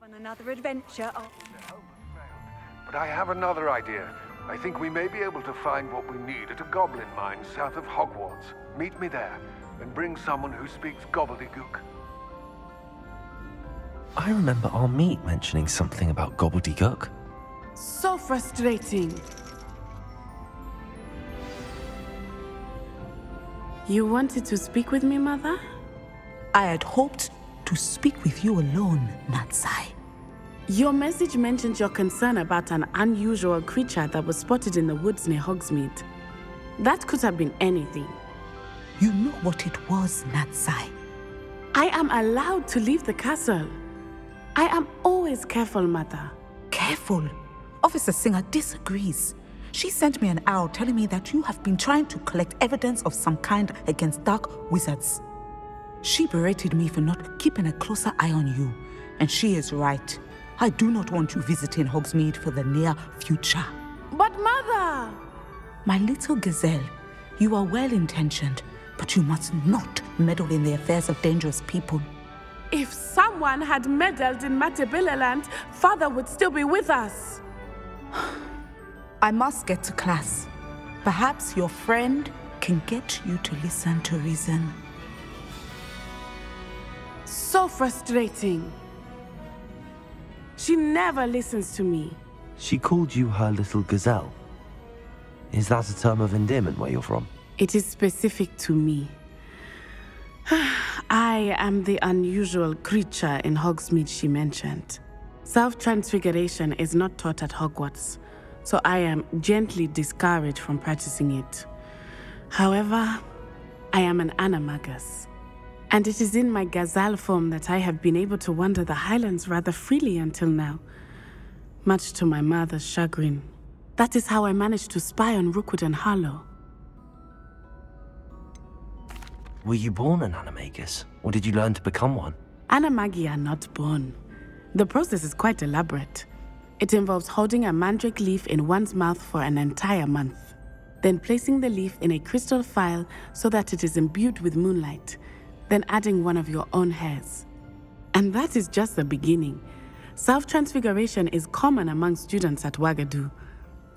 On another adventure. But I have another idea. I think we may be able to find what we need at a goblin mine south of Hogwarts. Meet me there, and bring someone who speaks gobbledygook. I remember our meet mentioning something about gobbledygook. So frustrating. You wanted to speak with me, Mother? I had hoped to speak with you alone, Natsai. Your message mentioned your concern about an unusual creature that was spotted in the woods near Hogsmeade. That could have been anything. You know what it was, Natsai. I am allowed to leave the castle. I am always careful, Mother. Careful? Officer Singer disagrees. She sent me an owl telling me that you have been trying to collect evidence of some kind against dark wizards. She berated me for not keeping a closer eye on you, and she is right. I do not want you visiting Hogsmeade for the near future. But Mother! My little gazelle, you are well-intentioned, but you must not meddle in the affairs of dangerous people. If someone had meddled in Matabeleland, Father would still be with us. I must get to class. Perhaps your friend can get you to listen to reason. So frustrating. She never listens to me. She called you her little gazelle. Is that a term of endearment where you're from? It is specific to me. I am the unusual creature in Hogsmeade she mentioned. Self-transfiguration is not taught at Hogwarts, so I am gently discouraged from practicing it. However, I am an animagus, and it is in my gazelle form that I have been able to wander the Highlands rather freely until now, much to my mother's chagrin. That is how I managed to spy on Rookwood and Harlow. Were you born an animagus, or did you learn to become one? Animagi are not born. The process is quite elaborate. It involves holding a mandrake leaf in one's mouth for an entire month, then placing the leaf in a crystal phial so that it is imbued with moonlight, then adding one of your own hairs. And that is just the beginning. Self-transfiguration is common among students at Wagadu,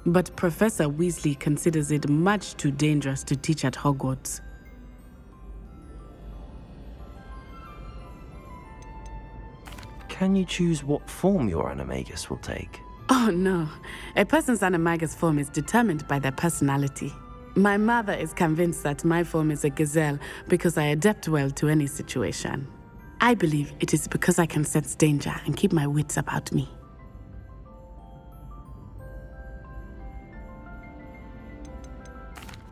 but Professor Weasley considers it much too dangerous to teach at Hogwarts. Can you choose what form your animagus will take? Oh no, a person's animagus form is determined by their personality. My mother is convinced that my form is a gazelle because I adapt well to any situation. I believe it is because I can sense danger and keep my wits about me.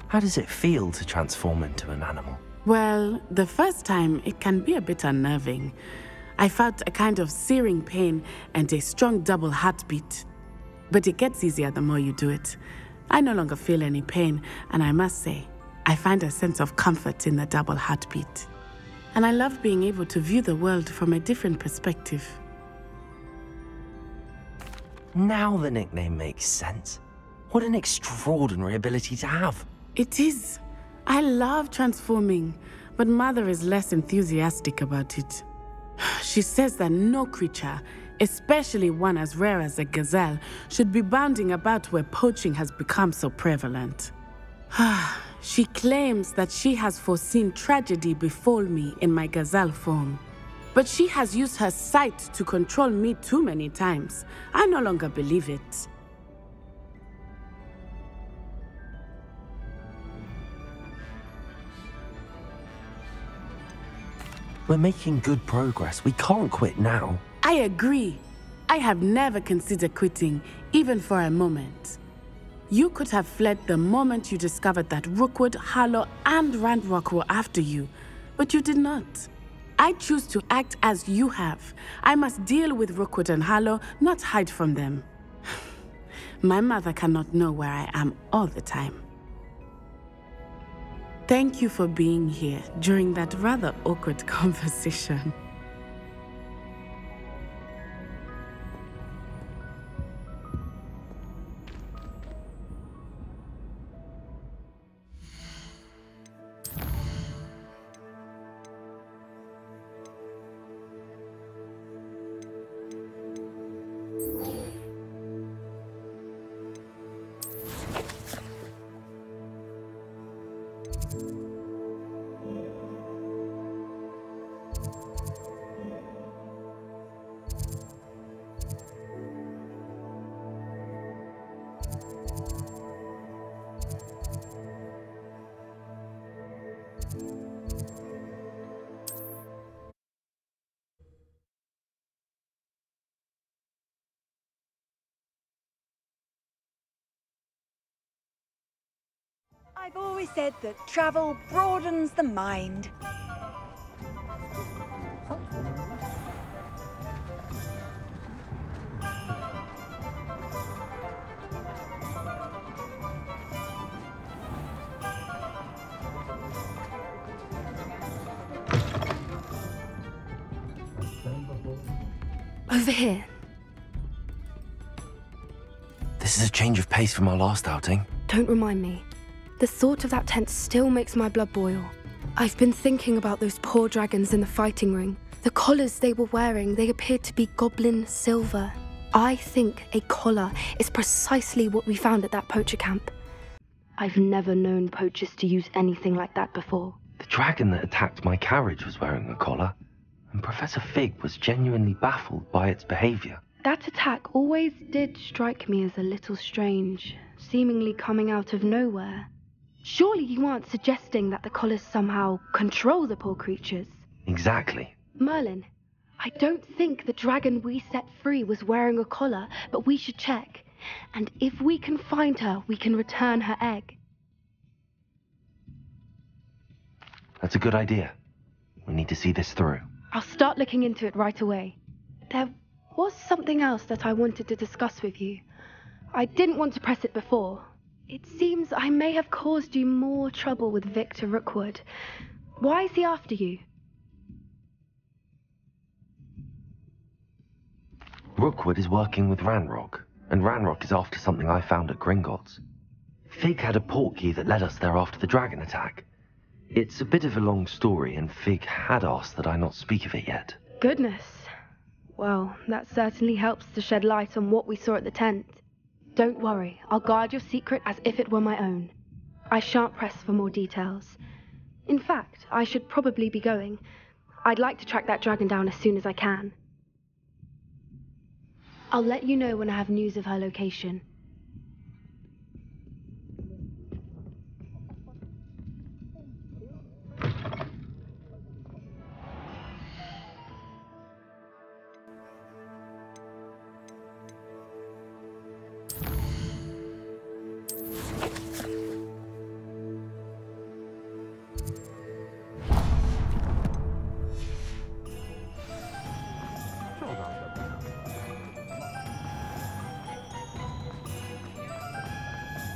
How does it feel to transform into an animal? Well, the first time it can be a bit unnerving. I felt a kind of searing pain and a strong double heartbeat. But it gets easier the more you do it. I no longer feel any pain, and I must say, I find a sense of comfort in the double heartbeat. And I love being able to view the world from a different perspective. Now the nickname makes sense. What an extraordinary ability to have. It is. I love transforming, but Mother is less enthusiastic about it. She says that no creature, especially one as rare as a gazelle, should be bounding about where poaching has become so prevalent. She claims that she has foreseen tragedy befall me in my gazelle form. But she has used her sight to control me too many times. I no longer believe it. We're making good progress. We can't quit now. I agree. I have never considered quitting, even for a moment. You could have fled the moment you discovered that Rookwood, Harlow, and Ranrock were after you, but you did not. I choose to act as you have. I must deal with Rookwood and Harlow, not hide from them. My mother cannot know where I am all the time. Thank you for being here during that rather awkward conversation. I've always said that travel broadens the mind. Over here. This is a change of pace from our last outing. Don't remind me. The thought of that tent still makes my blood boil. I've been thinking about those poor dragons in the fighting ring. The collars they were wearing, they appeared to be goblin silver. I think a collar is precisely what we found at that poacher camp. I've never known poachers to use anything like that before. The dragon that attacked my carriage was wearing a collar, and Professor Fig was genuinely baffled by its behavior. That attack always did strike me as a little strange, seemingly coming out of nowhere. Surely you aren't suggesting that the collars somehow control the poor creatures? Exactly. Merlin, I don't think the dragon we set free was wearing a collar, but we should check. And if we can find her, we can return her egg. That's a good idea. We need to see this through. I'll start looking into it right away. There was something else that I wanted to discuss with you. I didn't want to press it before. It seems I may have caused you more trouble with Victor Rookwood. Why is he after you? Rookwood is working with Ranrock, and Ranrock is after something I found at Gringotts. Fig had a portkey that led us there after the dragon attack. It's a bit of a long story, and Fig had asked that I not speak of it yet. Goodness. Well, that certainly helps to shed light on what we saw at the tent. Don't worry, I'll guard your secret as if it were my own. I shan't press for more details. In fact, I should probably be going. I'd like to track that dragon down as soon as I can. I'll let you know when I have news of her location.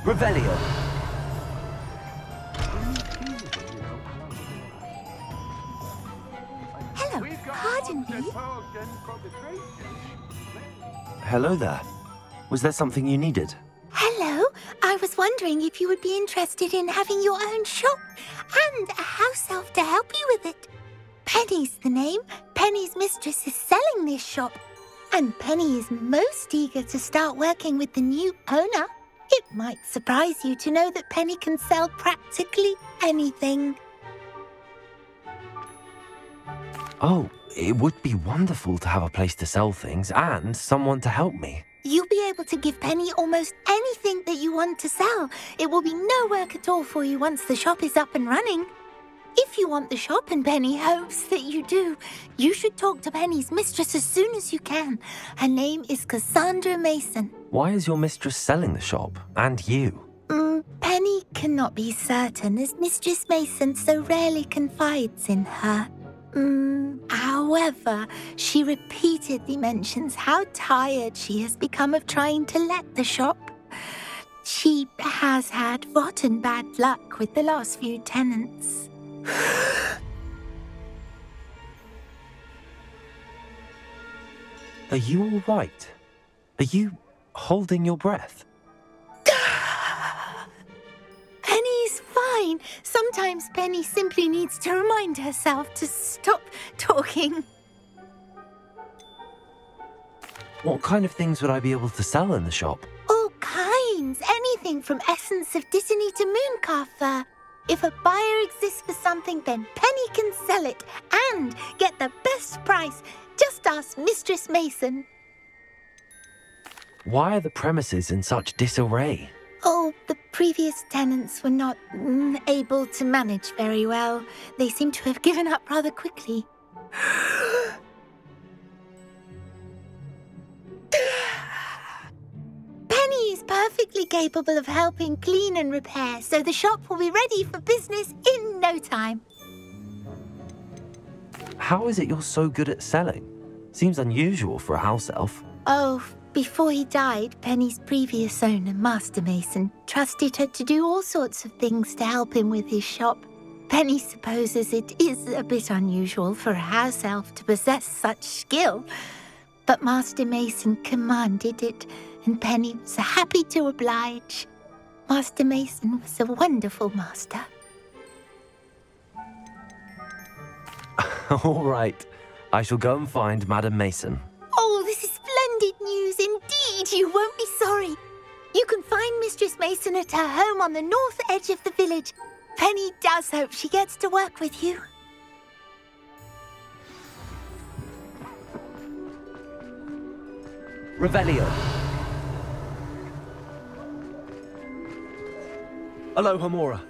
Revelio! Hello, pardon me. Hello there. Was there something you needed? Hello, I was wondering if you would be interested in having your own shop and a house elf to help you with it. Penny's the name. Penny's mistress is selling this shop, and Penny is most eager to start working with the new owner. It might surprise you to know that Penny can sell practically anything. Oh, it would be wonderful to have a place to sell things and someone to help me. You'll be able to give Penny almost anything that you want to sell. It will be no work at all for you once the shop is up and running. If you want the shop, and Penny hopes that you do, you should talk to Penny's mistress as soon as you can. Her name is Cassandra Mason. Why is your mistress selling the shop? And you? Penny cannot be certain, as Mistress Mason so rarely confides in her. However, she repeatedly mentions how tired she has become of trying to let the shop. She has had rotten bad luck with the last few tenants. Are you all right? Are you holding your breath? Penny's fine. Sometimes Penny simply needs to remind herself to stop talking. What kind of things would I be able to sell in the shop? All kinds. Anything from essence of Disney to mooncar fur. If a buyer exists for something, then Penny can sell it and get the best price. Just ask Mistress Mason. Why are the premises in such disarray? Oh, the previous tenants were not able to manage very well. They seem to have given up rather quickly. Penny is perfectly capable of helping clean and repair, so the shop will be ready for business in no time. How is it you're so good at selling? Seems unusual for a house elf. Oh, before he died, Penny's previous owner, Master Mason, trusted her to do all sorts of things to help him with his shop. Penny supposes it is a bit unusual for a house elf to possess such skill, but Master Mason commanded it, and Penny was happy to oblige. Master Mason was a wonderful master. All right. I shall go and find Madam Mason. Oh, this is splendid news indeed. You won't be sorry. You can find Mistress Mason at her home on the north edge of the village. Penny does hope she gets to work with you. Revelio. Aloha Mora.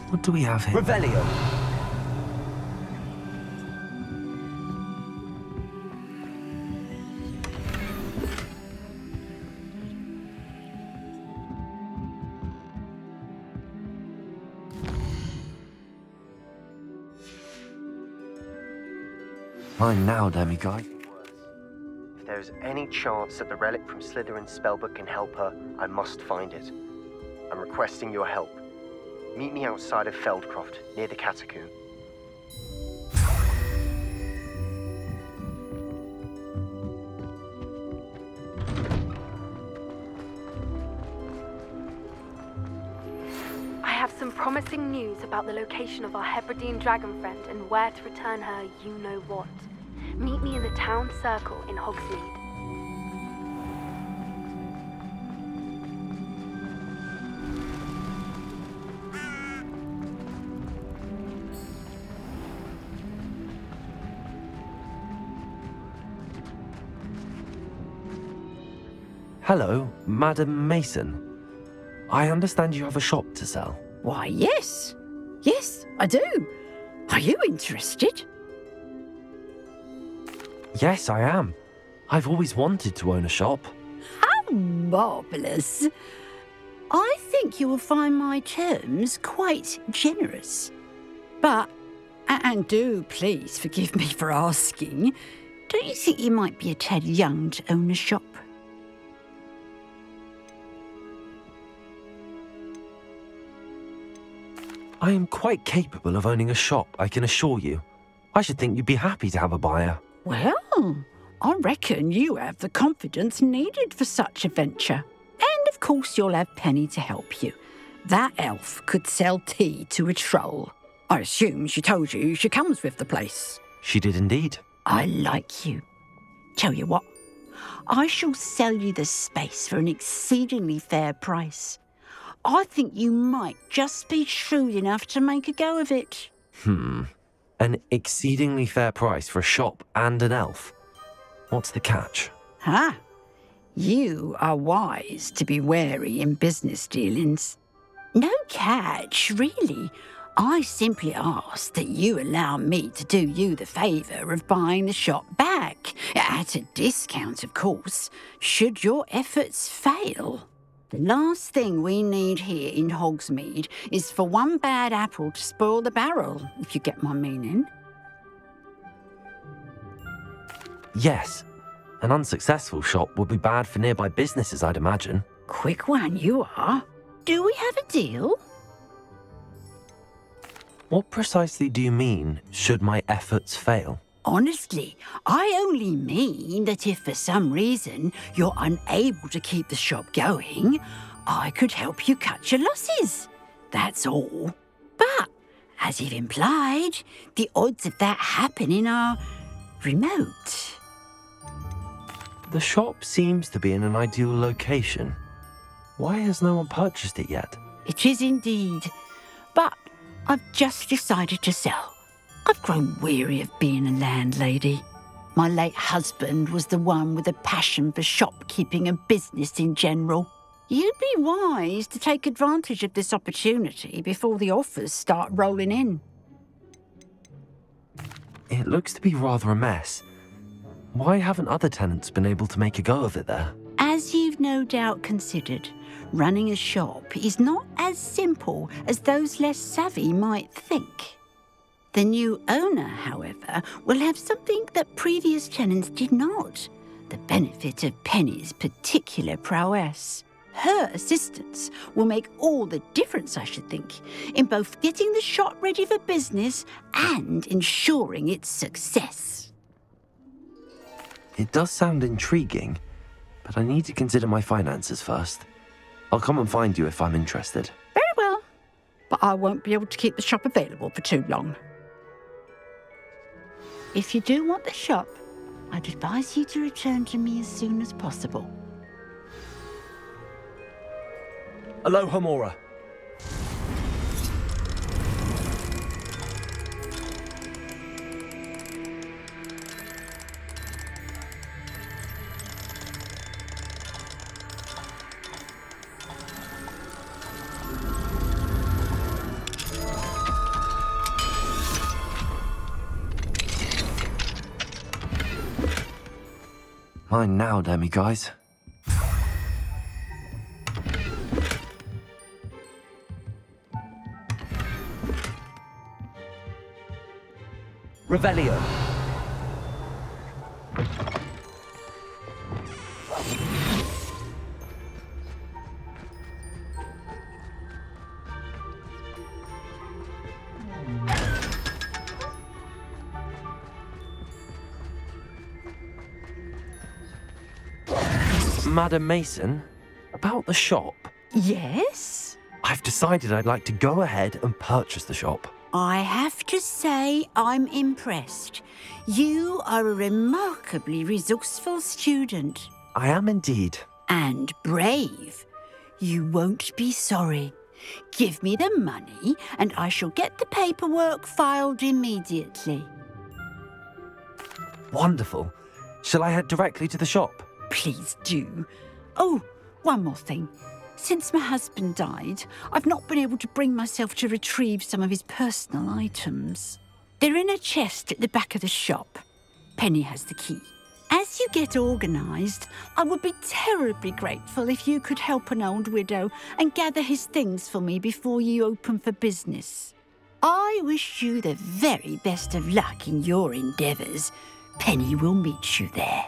What do we have here? Revelio. Fine now, demiguy. If there is any chance that the relic from Slytherin's spellbook can help her, I must find it. I'm requesting your help. Meet me outside of Feldcroft, near the Catacomb. I have some promising news about the location of our Hebridean dragon friend and where to return her you-know-what. Meet me in the town circle in Hogsmeade. Hello, Madam Mason. I understand you have a shop to sell. Why, yes. Yes, I do. Are you interested? Yes, I am. I've always wanted to own a shop. How marvellous. I think you will find my terms quite generous. But, and do please forgive me for asking, don't you think you might be a tad young to own a shop? I am quite capable of owning a shop, I can assure you. I should think you'd be happy to have a buyer. Well, I reckon you have the confidence needed for such a venture. And of course you'll have Penny to help you. That elf could sell tea to a troll. I assume she told you she comes with the place. She did indeed. I like you. Tell you what, I shall sell you the space for an exceedingly fair price. I think you might just be shrewd enough to make a go of it. An exceedingly fair price for a shop and an elf. What's the catch? Ah, you are wise to be wary in business dealings. No catch, really. I simply ask that you allow me to do you the favour of buying the shop back, at a discount, of course, should your efforts fail. The last thing we need here in Hogsmeade is for one bad apple to spoil the barrel, if you get my meaning. Yes. An unsuccessful shop would be bad for nearby businesses, I'd imagine. Quick one, you are. Do we have a deal? What precisely do you mean, should my efforts fail? Honestly, I only mean that if for some reason you're unable to keep the shop going, I could help you cut your losses. That's all. But as you've implied, the odds of that happening are remote. The shop seems to be in an ideal location. Why has no one purchased it yet? It is indeed, but I've just decided to sell. I've grown weary of being a landlady. My late husband was the one with a passion for shopkeeping and business in general. You'd be wise to take advantage of this opportunity before the offers start rolling in. It looks to be rather a mess. Why haven't other tenants been able to make a go of it there? As you've no doubt considered, running a shop is not as simple as those less savvy might think. The new owner, however, will have something that previous tenants did not, the benefit of Penny's particular prowess. Her assistance will make all the difference, I should think, in both getting the shop ready for business and ensuring its success. It does sound intriguing, but I need to consider my finances first. I'll come and find you if I'm interested. Very well, but I won't be able to keep the shop available for too long. If you do want the shop, I'd advise you to return to me as soon as possible. Aloha, Mora. Mine now, Demi guys. Revelio. Madam Mason, about the shop. Yes? I've decided I'd like to go ahead and purchase the shop. I have to say I'm impressed. You are a remarkably resourceful student. I am indeed. And brave. You won't be sorry. Give me the money and I shall get the paperwork filed immediately. Wonderful. Shall I head directly to the shop? Please do. Oh, one more thing. Since my husband died, I've not been able to bring myself to retrieve some of his personal items. They're in a chest at the back of the shop. Penny has the key. As you get organised, I would be terribly grateful if you could help an old widow and gather his things for me before you open for business. I wish you the very best of luck in your endeavours. Penny will meet you there.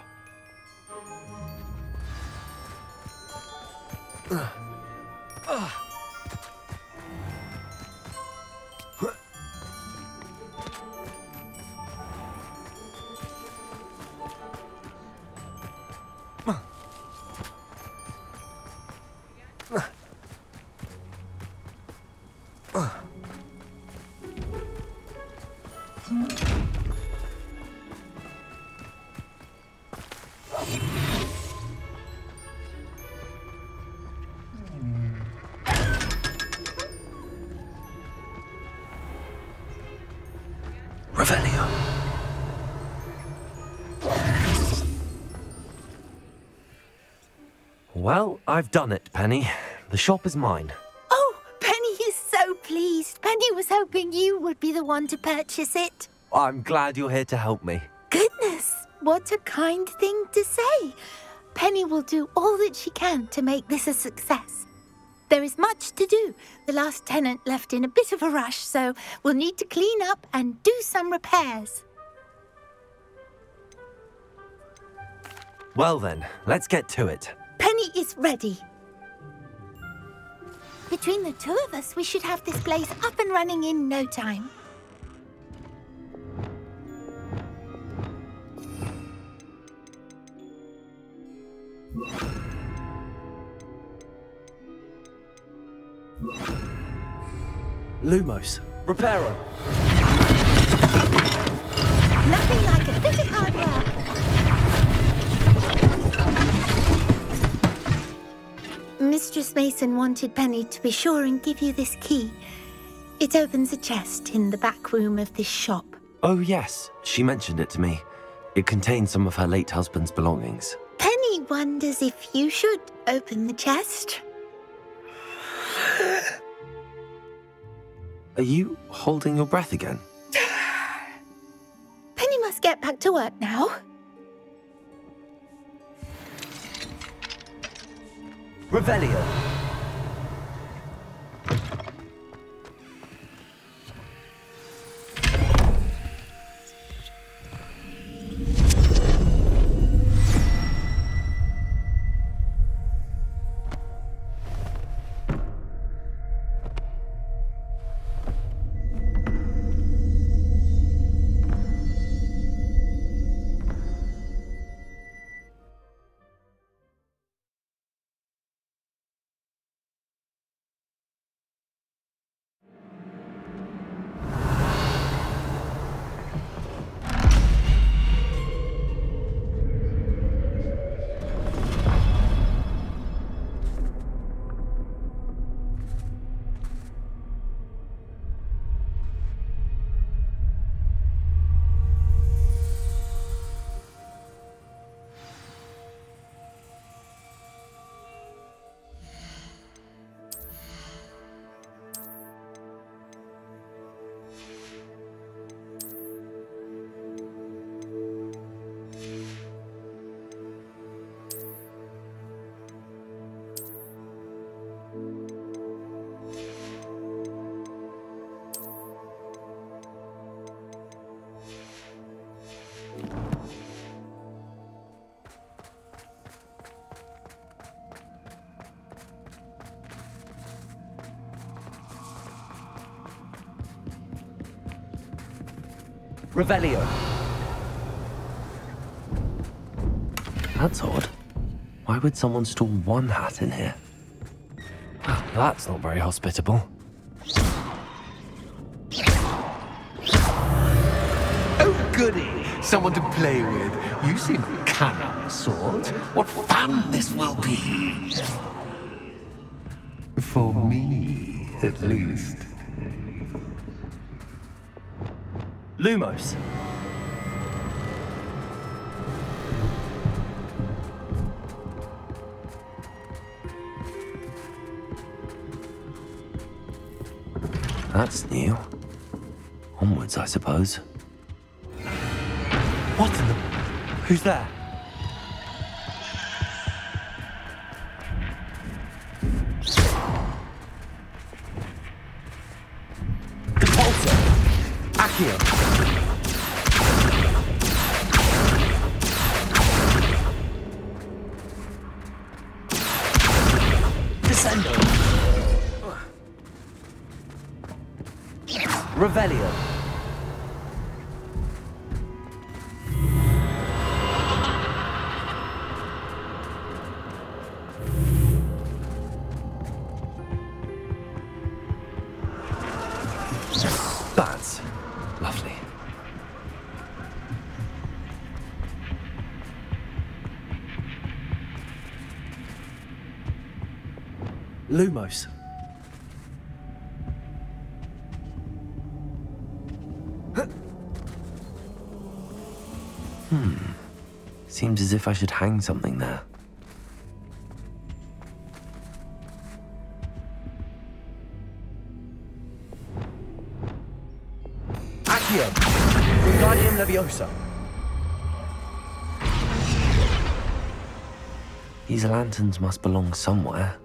Revelio. Well, I've done it, Penny. The shop is mine. Oh, Penny is so pleased. Penny was hoping you would be the one to purchase it. I'm glad you're here to help me. Goodness, what a kind thing to say. Penny will do all that she can to make this a success. There is much to do. The last tenant left in a bit of a rush, so we'll need to clean up and do some repairs. Well then, let's get to it. Penny is ready. Between the two of us, we should have this place up and running in no time. Lumos, Reparo! Nothing like a bit of hard work. Mistress Mason wanted Penny to be sure and give you this key. It opens a chest in the back room of this shop. Oh yes, she mentioned it to me. It contains some of her late husband's belongings. Penny wonders if you should open the chest. Are you holding your breath again? Penny must get back to work now. Revelio! Revelio. That's odd. Why would someone store one hat in here? Well, that's not very hospitable. Oh, goody! Someone to play with. You seem kind sort. What fun this will be! For me, at least. Lumos. That's new. Onwards, I suppose. What in the... Who's there? Repulsor! Accio! Descendo! Revelio! Bats. Lovely. Lumos. Seems as if I should hang something there. Accio! Wingardium Leviosa! These lanterns must belong somewhere.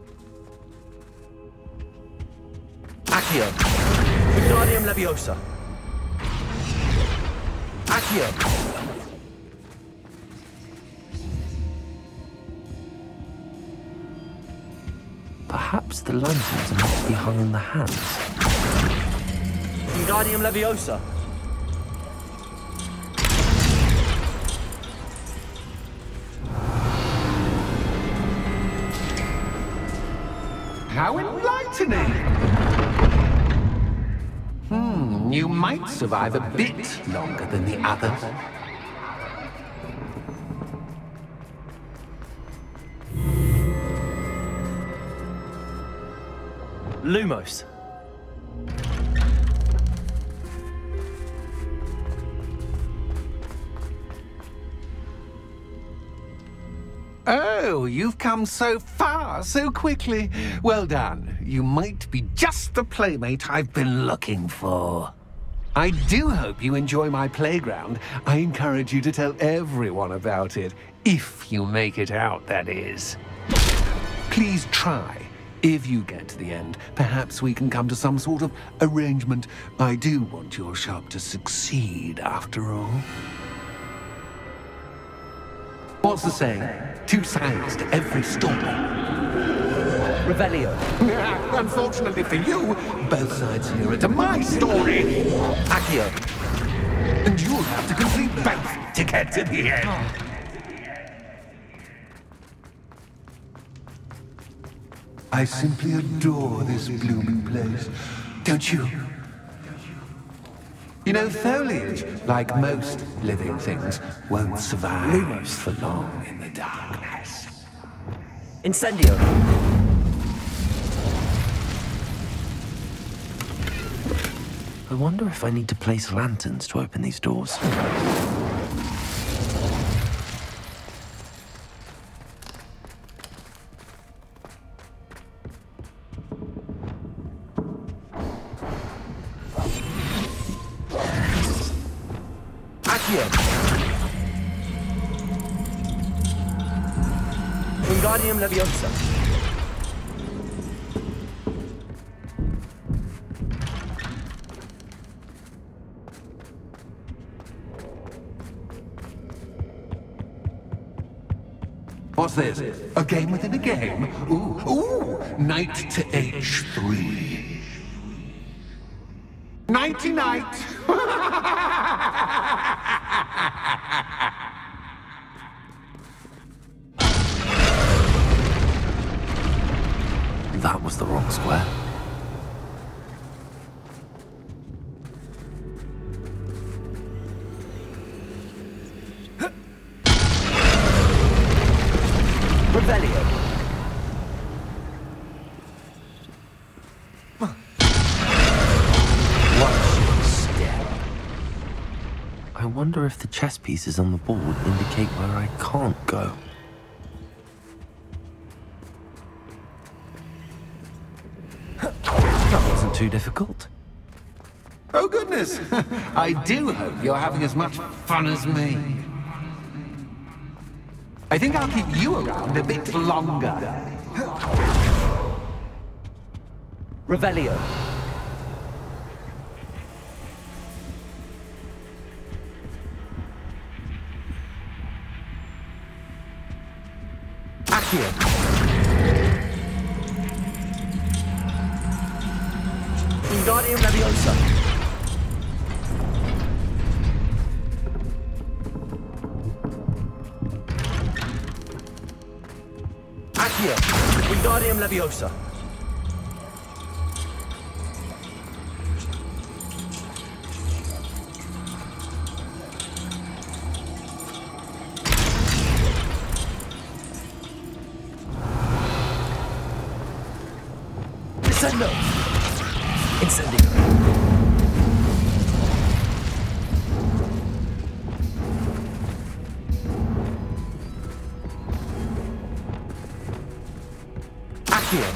Accio! Wingardium Leviosa! Accio! Perhaps the lanterns are meant to be hung in the hands. Wingardium Leviosa! How enlightening! You might survive a bit longer than the others. Lumos. Oh, you've come so far, so quickly. Well done. You might be just the playmate I've been looking for. I do hope you enjoy my playground. I encourage you to tell everyone about it. If you make it out, that is. Please try. If you get to the end, perhaps we can come to some sort of arrangement. I do want your shop to succeed, after all. What's the saying? Two sides to every story. Revelio. Unfortunately for you, both sides here are to my story. Accio. And you'll have to complete both to get to the end. I simply adore this blooming place, don't you? You know, foliage, like most living things, won't survive for long in the darkness. Incendio. I wonder if I need to place lanterns to open these doors. Wingardium Leviosa. What's this? A game within a game? Ooh, knight to H3. Nighty-night! That was the wrong square. Revelio. Watch step. I wonder if the chess pieces on the board indicate where I can't go. That wasn't too difficult. Oh, goodness! I do hope you're having as much fun as me. I think I'll keep you around a bit longer. Revelio. Accio. Wingardium Leviosa. Accio. Wingardium Leviosa. Descendo. Incendio. Accio.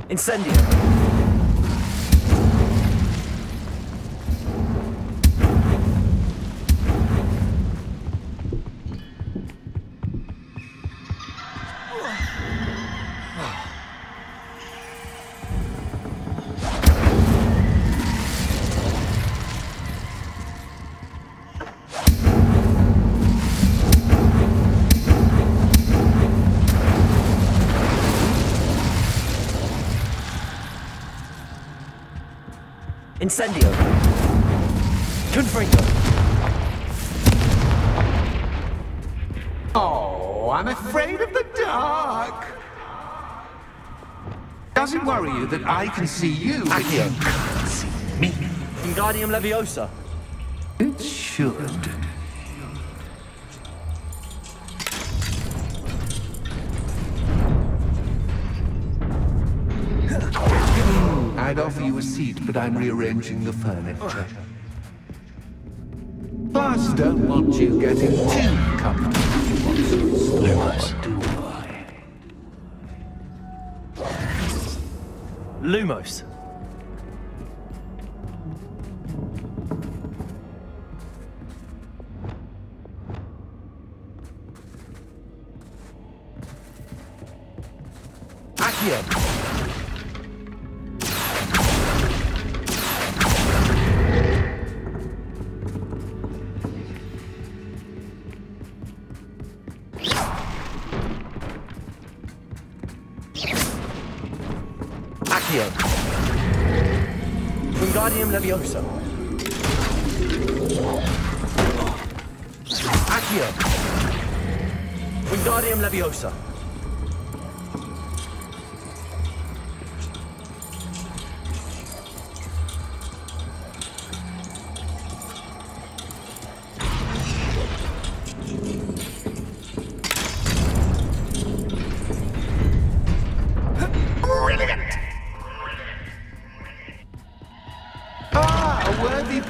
Incendio. Incendio. Confringo. Oh, I'm afraid of the dark. Does it worry you that I can see you, but you can't see me? Wingardium Leviosa. It should. I'd offer you a seat, but I'm rearranging the furniture. Plus, don't want you getting too comfortable. Lumos. Do I? Lumos. Accio. Accio. Wingardium Leviosa. Accio. Wingardium Leviosa.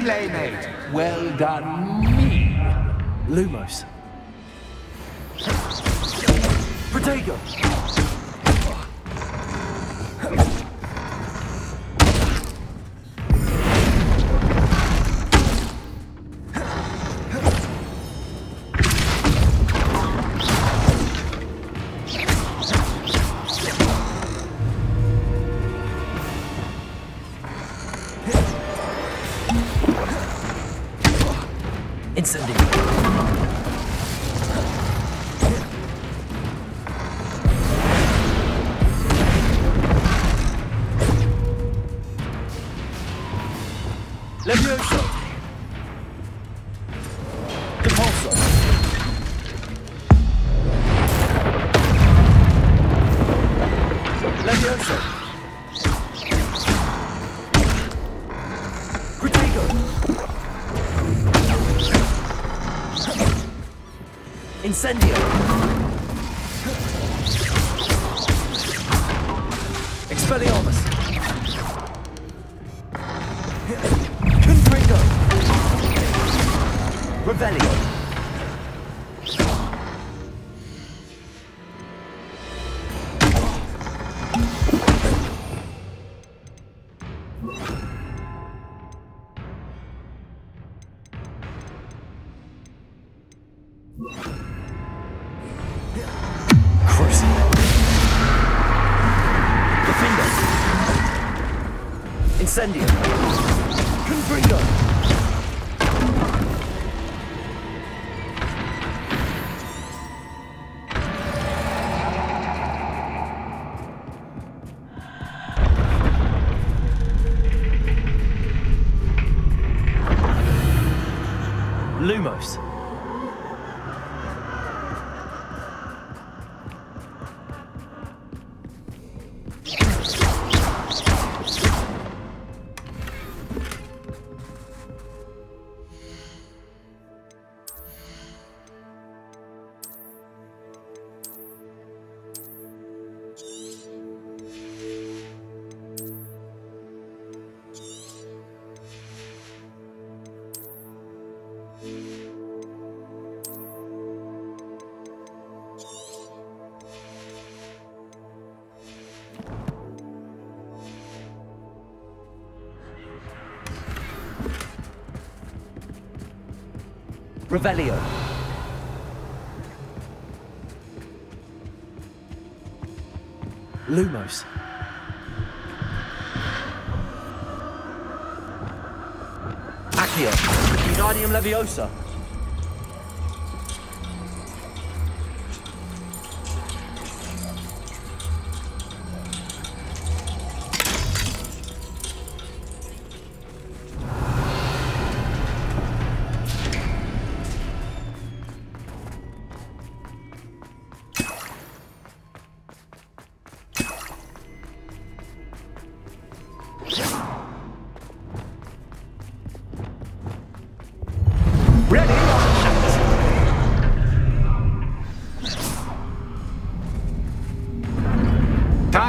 Playmate. Well done, me. Lumos. Protego. Incendio. Levioso. Depulso. Levioso. Protego. Incendio. Expelliarmus. Confringo. Revelio. Incendio. Confringo. Lumos. Revelio. Lumos. Accio. Wingardium Leviosa.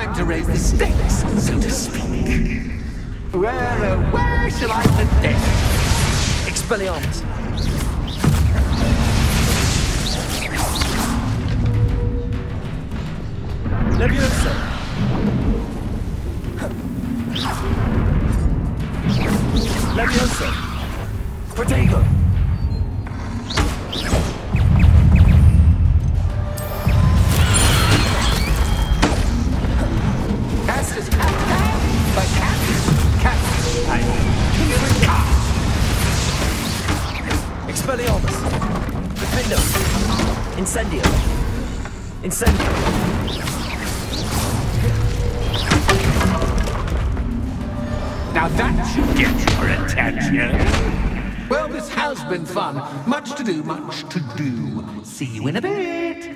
Time to raise the stakes, so to speak. Where shall I put this? Expelliarmus. Leviosa. Leviosa. Protego. Casters but cast. Expelliarmus. Defendo. Incendio. Incendio. Now that should get your attention. Well, this has been fun. Much to do, much to do. See you in a bit.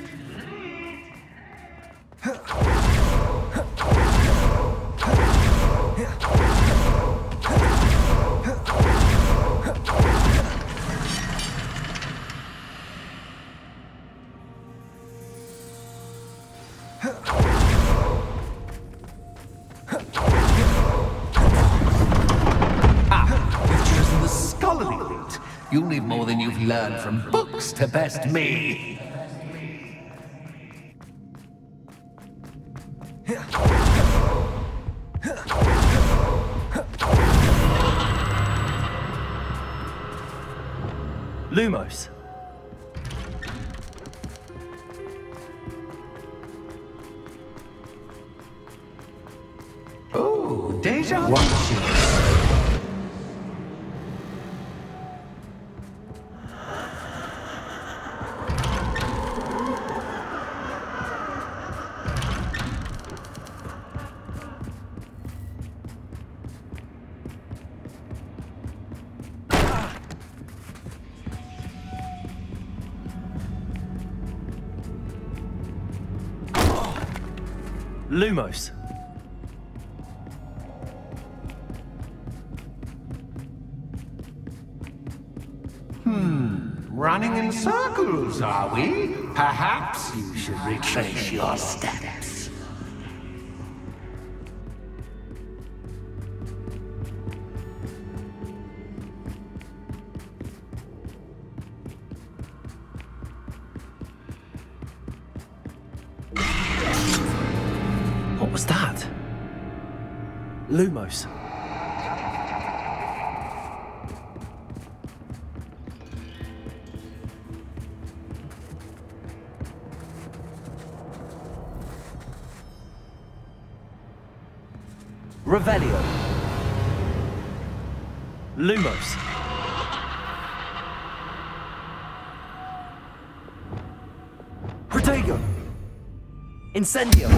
You'll need more than you've learned from books to best me. Lumos. Oh, deja vu. Lumos. Running in circles, are we? Perhaps you should retrace your steps. What was that? Lumos. Revelio. Lumos. Protego. Incendio.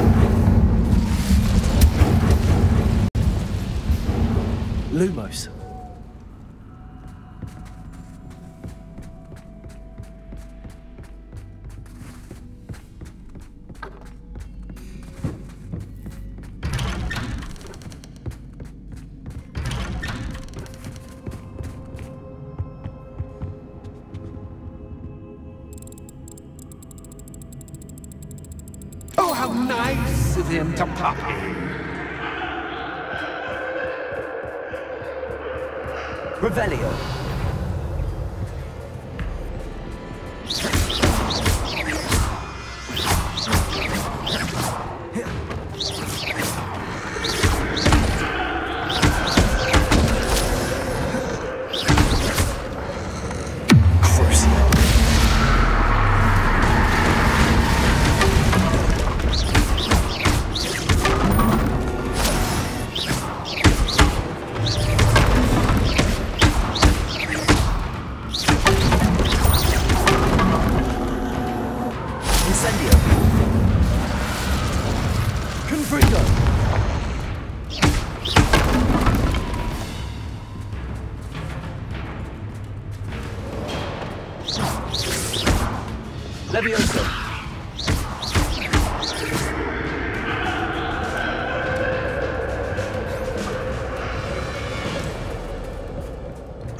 Lumos. Oh, how nice of him to pop in. Revelio. Leviosa.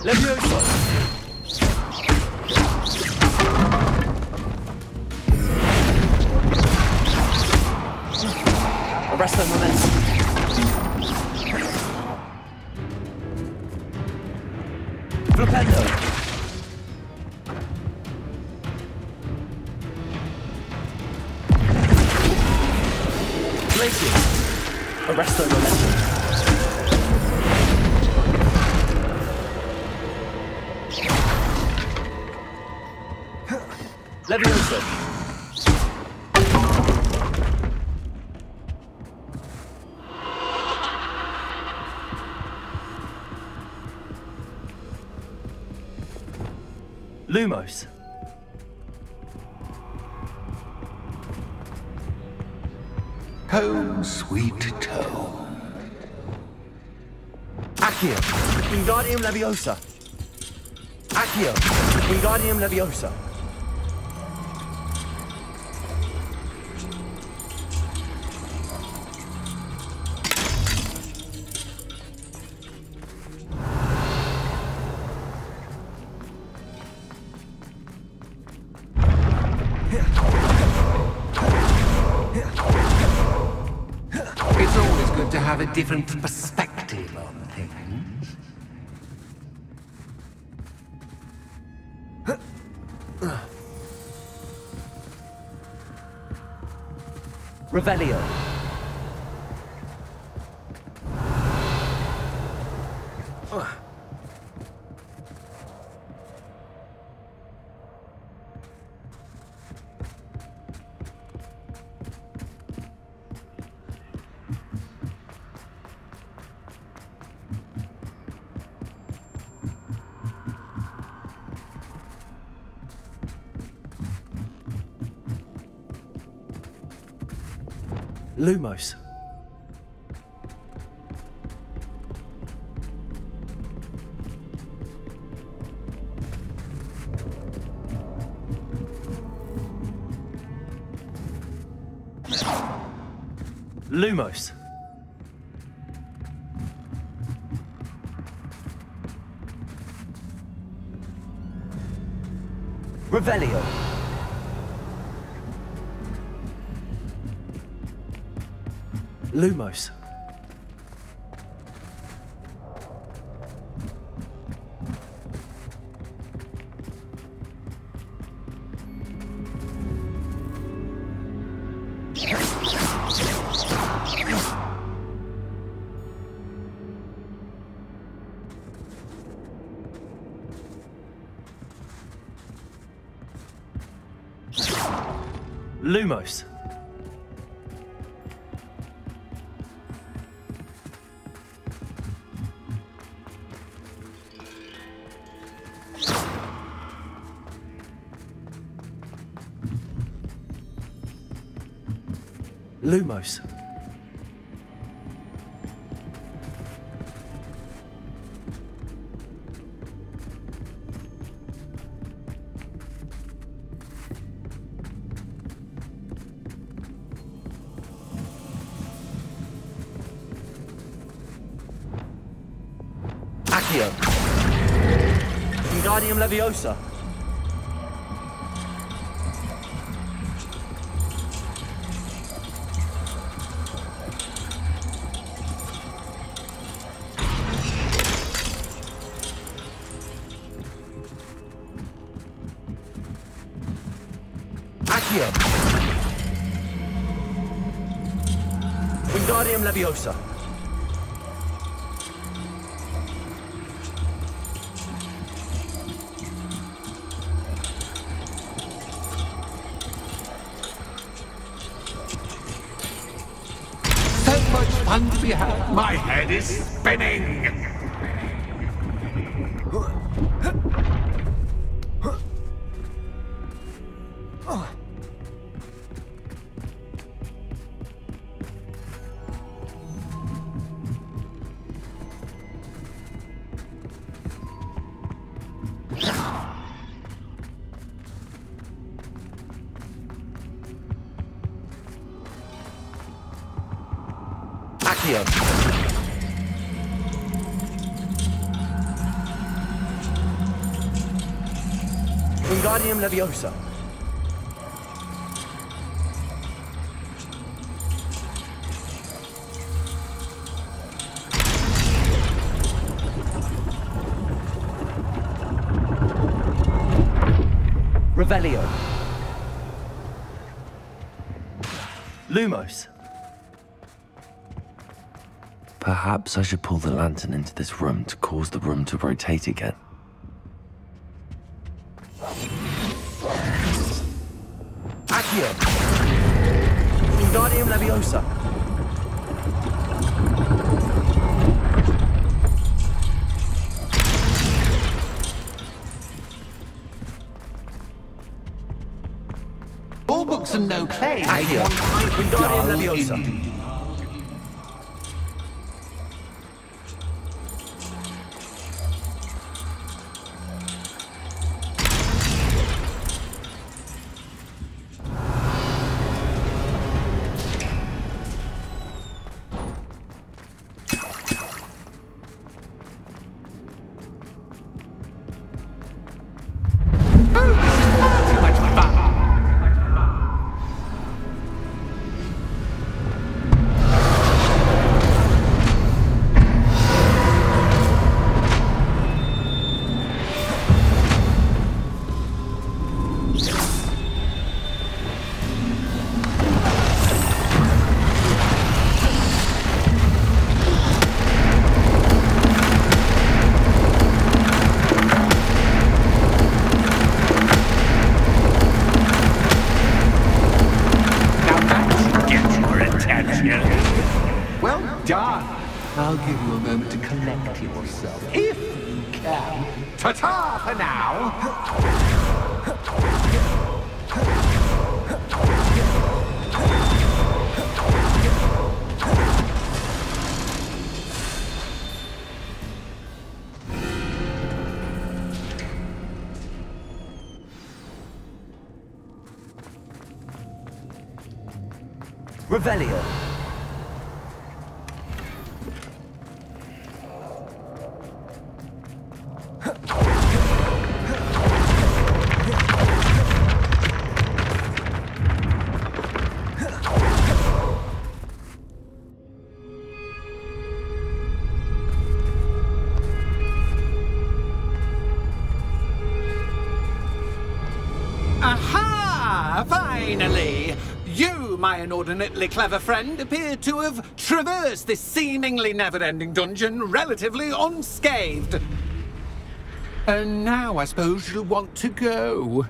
Leviosa. Arresto momentum. Flipendo. Glacius. Arresto momentum. Leviosa. Lumos. Home, sweet home. Accio. Wingardium Leviosa. Accio. Wingardium Leviosa. It's always good to have a different perspective on things. Revelio. Lumos. Lumos. Revelio. Lumos. Lumos. Lumos. Accio. Wingardium Leviosa. Accio. Wingardium Leviosa. Fun to be had. My head is spinning. Accio. Wingardium Leviosa. Revelio. Lumos. Perhaps I should pull the lantern into this room to cause the room to rotate again. Accio. Wingardium Leviosa. All books and no play. Accio. Wingardium Leviosa. Well done. I'll give you a moment to collect yourself, if you can. Ta-ta for now. Revelio. Aha! Finally! You, my inordinately clever friend, appear to have traversed this seemingly never-ending dungeon relatively unscathed. And now I suppose you'll want to go.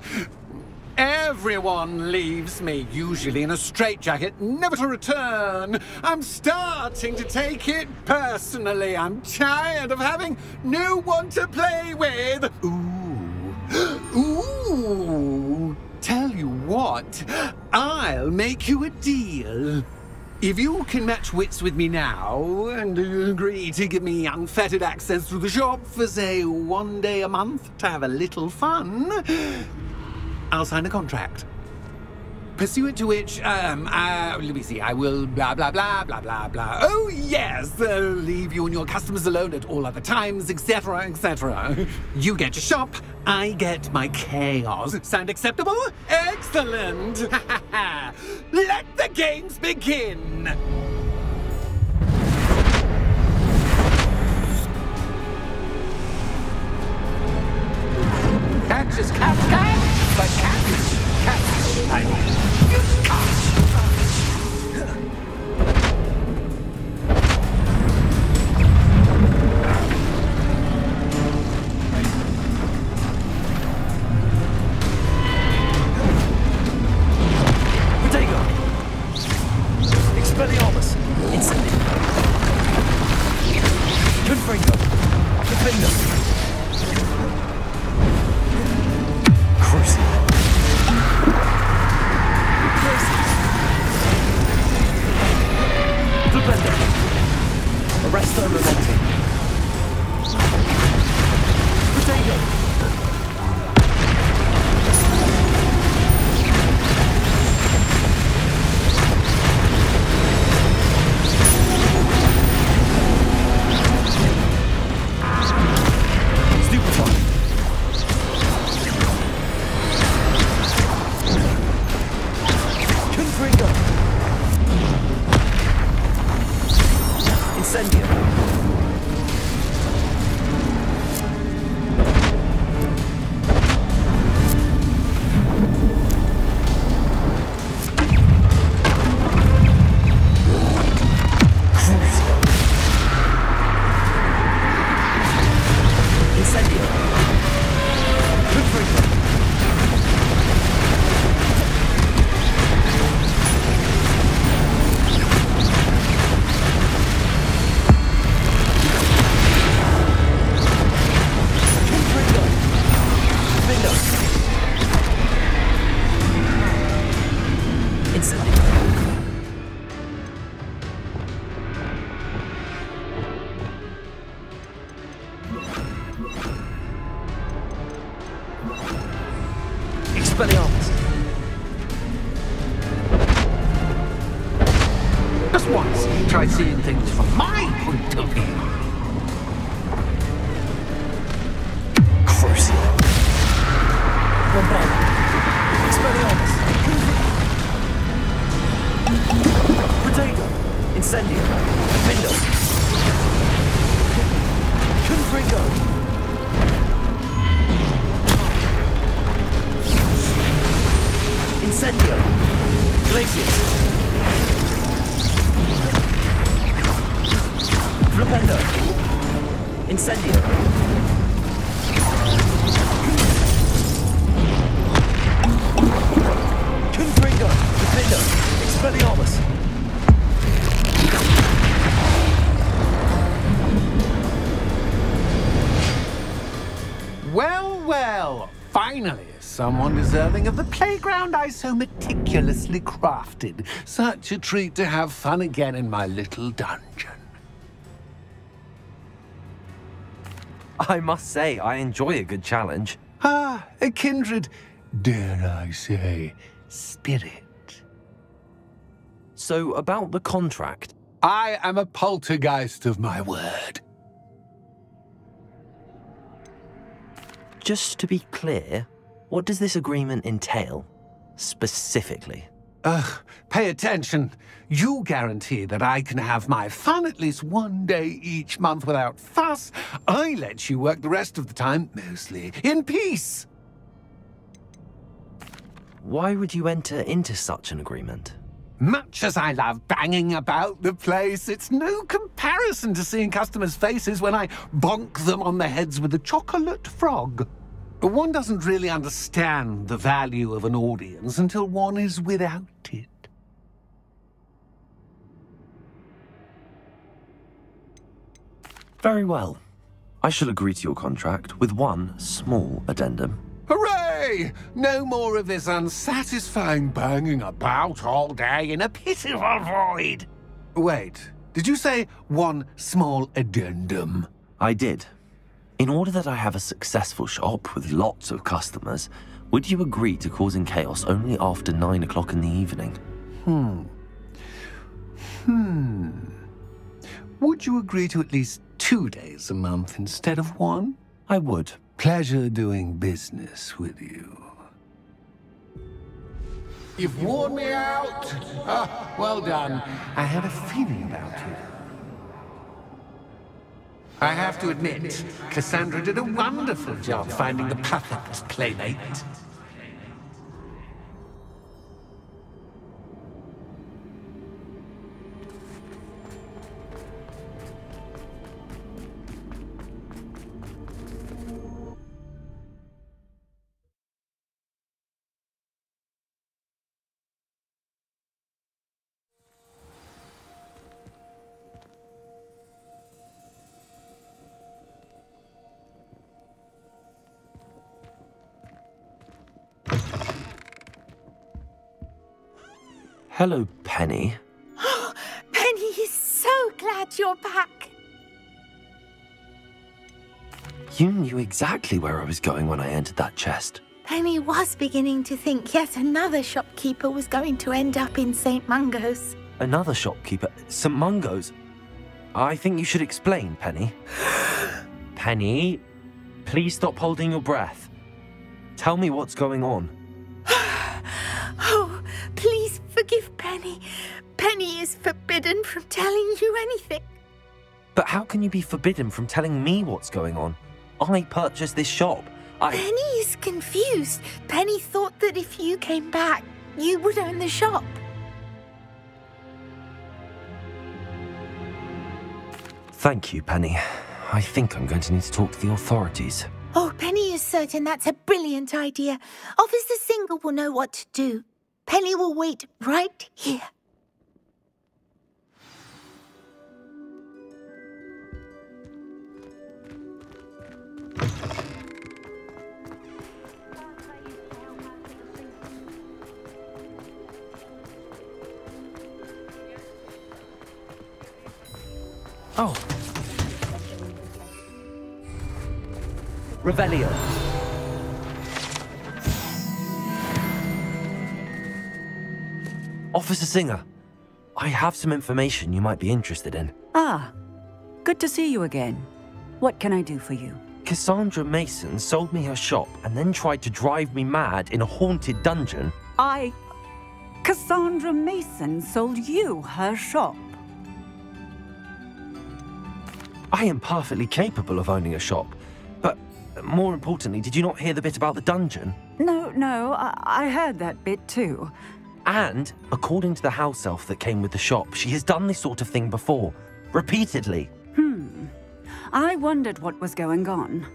Everyone leaves me, usually in a straitjacket, never to return. I'm starting to take it personally. I'm tired of having no one to play with. Ooh. Tell you what, I'll make you a deal. If you can match wits with me now and agree to give me unfettered access to the shop for, say, 1 day a month to have a little fun, I'll sign a contract. Pursuant to which, let me see, I will blah, blah, blah, blah, blah, blah. Oh, yes, leave you and your customers alone at all other times, etc., etc. You get your shop, I get my chaos. Sound acceptable? Excellent! Let the games begin! Catch is catch, but catch, I mean. Expelliarmus. Incendio. Confringo. Defender. Crucible. Flipendo. Arresto Memento. Potato. seeing things from my point of view. Crucial. Bombard. Expelliarmus. Potato. Incendio. Window. Confringo. Incendio. Glacius. Flipendo. Incendio. Confringo. Defender. Expelliarmus. Well, well, finally, someone deserving of the playground I so meticulously crafted. Such a treat to have fun again in my little dungeon. I must say, I enjoy a good challenge. Ah, a kindred, dare I say, spirit. So, about the contract. I am a poltergeist of my word. Just to be clear, what does this agreement entail, specifically? Pay attention. You guarantee that I can have my fun at least one day each month without fuss. I let you work the rest of the time, mostly in peace. Why would you enter into such an agreement? Much as I love banging about the place, it's no comparison to seeing customers' faces when I bonk them on the heads with a chocolate frog. One doesn't really understand the value of an audience until one is without it. Very well. I shall agree to your contract with one small addendum. Hooray! No more of this unsatisfying banging about all day in a pitiful void. Wait, did you say one small addendum? I did. In order that I have a successful shop with lots of customers, would you agree to causing chaos only after 9 o'clock in the evening? Would you agree to at least 2 days a month instead of one? I would. Pleasure doing business with you. You've worn me out. Ah, well done. I had a feeling about you. I have to admit, Cassandra did a wonderful job finding the perfect playmate. Hello, Penny. Penny is so glad you're back. You knew exactly where I was going when I entered that chest. Penny was beginning to think yet another shopkeeper was going to end up in St. Mungo's. Another shopkeeper? St. Mungo's? I think you should explain, Penny. Penny, please stop holding your breath. Tell me what's going on. Oh, please forgive Penny. Penny is forbidden from telling you anything. But how can you be forbidden from telling me what's going on? I purchased this shop. Penny is confused. Penny thought that if you came back, you would own the shop. Thank you, Penny. I think I'm going to need to talk to the authorities. Oh, Penny is certain that's a brilliant idea. Officer Single will know what to do. Penny will wait right here. Oh. Revelio. Officer Singer, I have some information you might be interested in. Ah, good to see you again. What can I do for you? Cassandra Mason sold me her shop and then tried to drive me mad in a haunted dungeon. Cassandra Mason sold you her shop? I am perfectly capable of owning a shop. But more importantly, did you not hear the bit about the dungeon? No, I heard that bit too. And, according to the house elf that came with the shop, she has done this sort of thing before. Repeatedly. I wondered what was going on.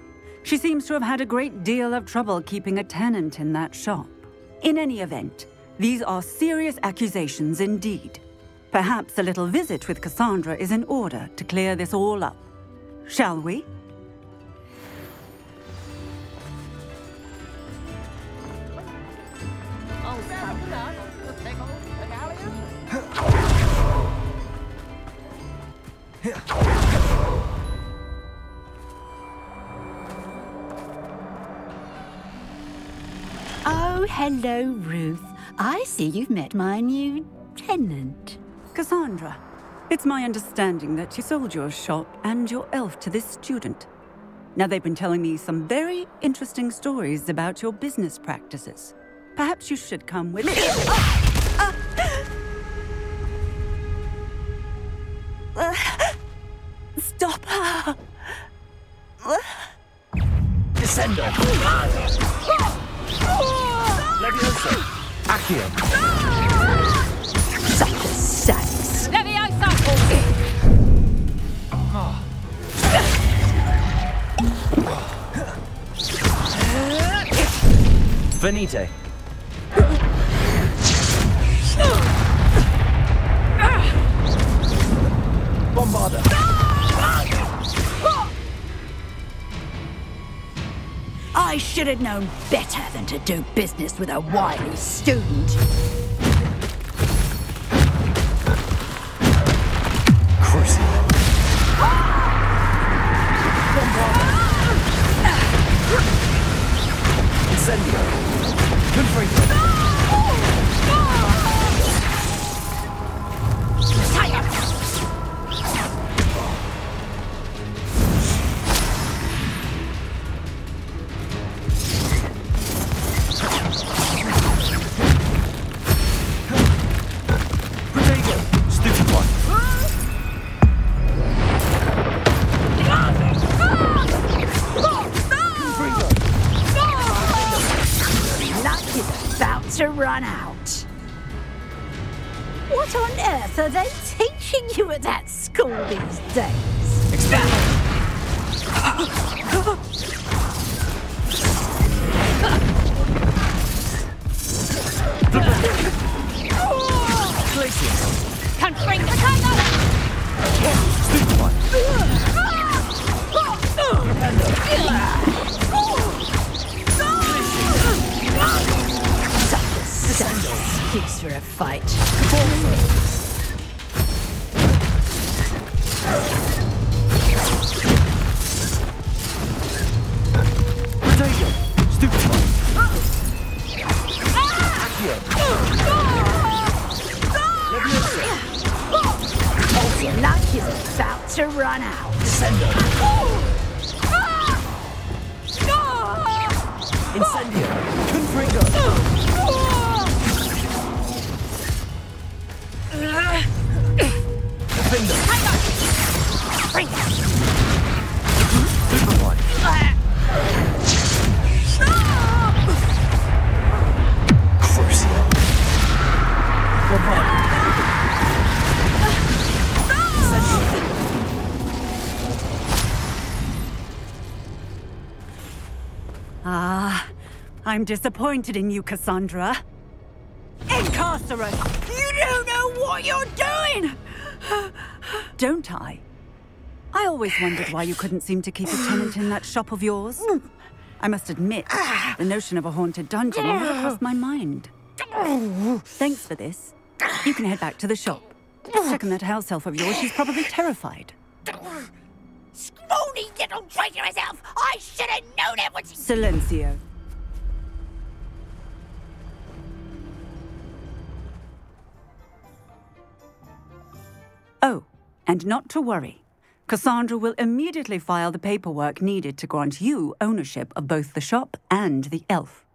She seems to have had a great deal of trouble keeping a tenant in that shop. In any event, these are serious accusations indeed. Perhaps a little visit with Cassandra is in order to clear this all up. Shall we? Oh, hello, Ruth. I see you've met my new tenant. Cassandra, it's my understanding that you sold your shop and your elf to this student. Now, they've been telling me some very interesting stories about your business practices. Perhaps you should come with me. Stop her! Descendo! Leviosa! Accio! Such Leviosa! Venite! Bombarda! I should have known better than to do business with a wily student. Crucible! Incendio! Confringo! To run out. What on earth are they teaching you at that school these days? Confring the tiger! Excuse for a fight. Your luck is about to run out. Incendio! Confringo! I'm disappointed in you, Cassandra. Incarcerate! You don't know what you're doing! Don't I? I always wondered why you couldn't seem to keep a tenant in that shop of yours. I must admit, the notion of a haunted dungeon never crossed my mind. Thanks for this. You can head back to the shop. Check on that house elf of yours. She's probably terrified. Scrawny little traitorous elf! I should have known it was... Silencio. Oh, and not to worry. Cassandra will immediately file the paperwork needed to grant you ownership of both the shop and the elf.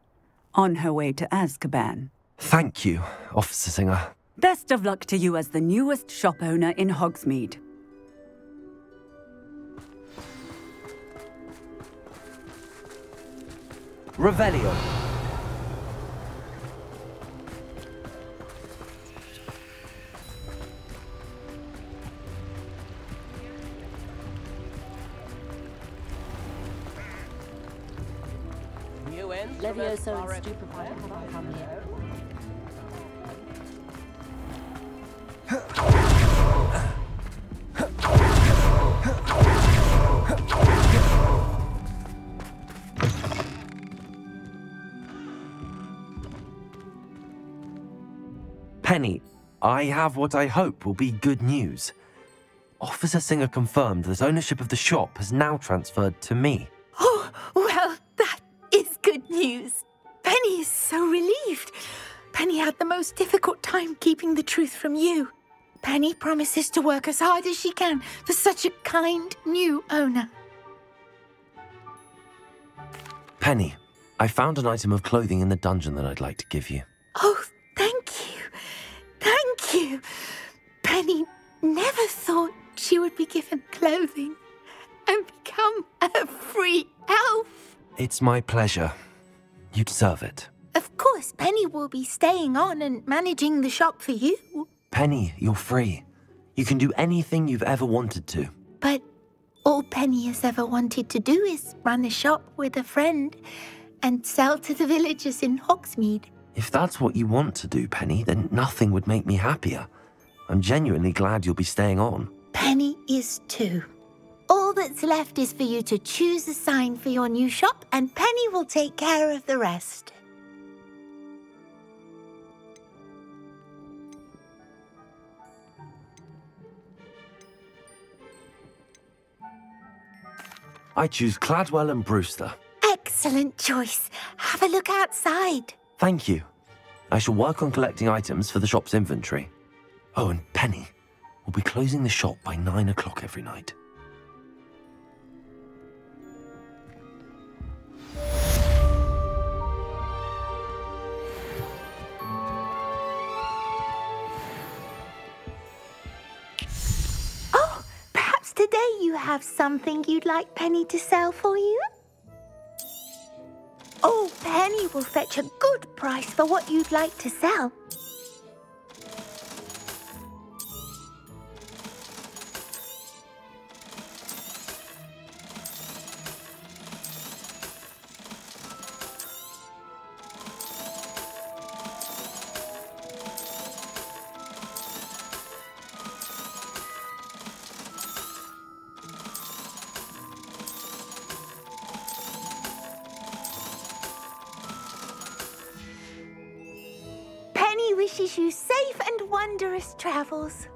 On her way to Azkaban. Thank you, Officer Singer. Best of luck to you as the newest shop owner in Hogsmeade. Revelio. Levioso and Stupefy haven't come yet. Penny, I have what I hope will be good news. Officer Singer confirmed that ownership of the shop has now transferred to me. Oh, well, that is good news. Penny is so relieved. Penny had the most difficult time keeping the truth from you. Penny promises to work as hard as she can for such a kind new owner. Penny, I found an item of clothing in the dungeon that I'd like to give you. Oh, thank you. Thank you. Penny never thought she would be given clothing and become a free elf. It's my pleasure. You deserve it. Of course, Penny will be staying on and managing the shop for you. Penny, you're free. You can do anything you've ever wanted to. But all Penny has ever wanted to do is run a shop with a friend and sell to the villagers in Hogsmeade. If that's what you want to do, Penny, then nothing would make me happier. I'm genuinely glad you'll be staying on. Penny is too. All that's left is for you to choose a sign for your new shop, and Penny will take care of the rest. I choose Cladwell and Brewster. Excellent choice. Have a look outside. Thank you. I shall work on collecting items for the shop's inventory. Oh, and Penny, we'll be closing the shop by 9 o'clock every night. Oh, perhaps today you have something you'd like Penny to sell for you? Oh, Penny will fetch a good price for what you'd like to sell. Wishes you safe and wondrous travels.